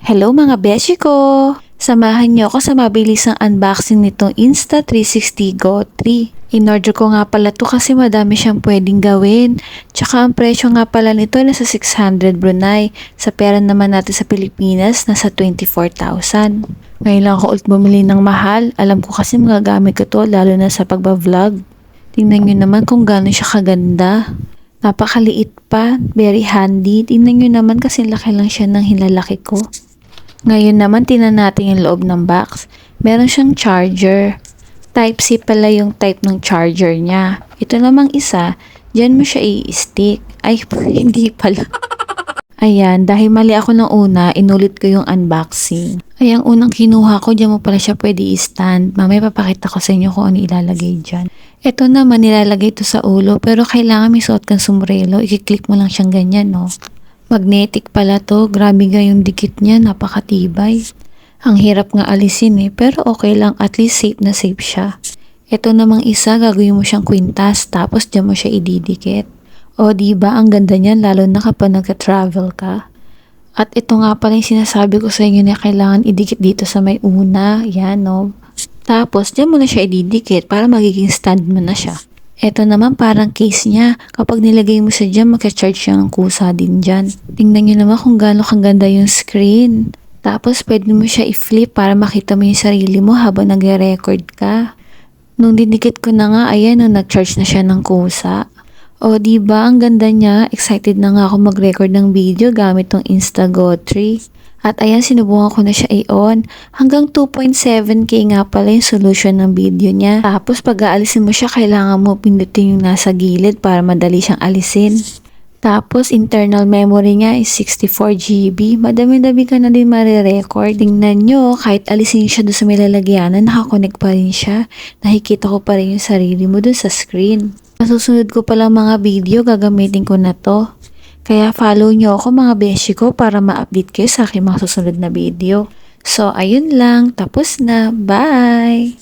Hello mga beshi ko! Samahan niyo ako sa mabilisang unboxing nitong Insta360 Go 3. In-order ko nga pala to kasi madami siyang pwedeng gawin. Tsaka ang presyo nga pala nito nasa 600 Brunei. Sa pera naman natin sa Pilipinas nasa 24,000. Ngayon lang ako ulit bumili ng mahal. Alam ko kasi magagamit ko to lalo na sa pagbablog. Tingnan niyo naman kung gaano siya kaganda. Napakaliit pa, very handy. Tingnan nyo naman kasi laki lang siya ng hinlalaki ko. Ngayon naman tingnan natin yung loob ng box. Meron siyang charger. Type-C pala yung type ng charger niya. Ito namang isa, dyan mo siya i-stick. Ay, hindi pala. Ayan, dahil mali ako ng una, inulit ko yung unboxing. Ay, ang unang kinuha ko, dyan mo pala siya pwede i-stand. Mamaya papakita ko sa inyo kung ano ilalagay dyan. Ito naman, nilalagay ito sa ulo, pero kailangan may suot kang sombrero. I-click mo lang siyang ganyan, no? Magnetic pala to. Grabe nga yung dikit niya, napakatibay. Ang hirap nga alisin pero okay lang, at least safe na safe siya. Ito namang isa, gagawin mo siyang kwintas, tapos dyan mo siya ididikit. O diba, ang ganda niyan, lalo na kapag nagka-travel ka. At ito nga pala yung sinasabi ko sa inyo na kailangan idikit dito sa may una. Yan, no? Tapos, dyan mo na siya ididikit para magiging stand mo na siya. Ito naman parang case niya. Kapag nilagay mo siya dyan, magka-charge siya ng kusa din dyan. Tingnan nyo naman kung gaano kaganda yung screen. Tapos, pwede mo siya i-flip para makita mo yung sarili mo habang nagre-record ka. Nung dinikit ko na nga, ayan, nag-charge na siya ng kusa. O, diba? Ang ganda niya. Excited na nga ako mag-record ng video gamit tong Instago 3. At ayan, sinubukan ko na siya i-on. Hanggang 2.7K nga pala yung solution ng video niya. Tapos pag aalisin mo siya, kailangan mo pindutin yung nasa gilid para madali siyang alisin. Tapos internal memory niya is 64GB. Madami-dami ka na din marirecord. Tingnan nyo, kahit alisin siya doon sa may lalagyanan, nakakonect pa rin siya. Nakikita ko pa rin yung sarili mo doon sa screen. Masusunod ko palang mga video, gagamitin ko na to. Kaya follow nyo ako mga beshi ko para ma-update kayo sa aking mga susunod na video. So, ayun lang. Tapos na. Bye!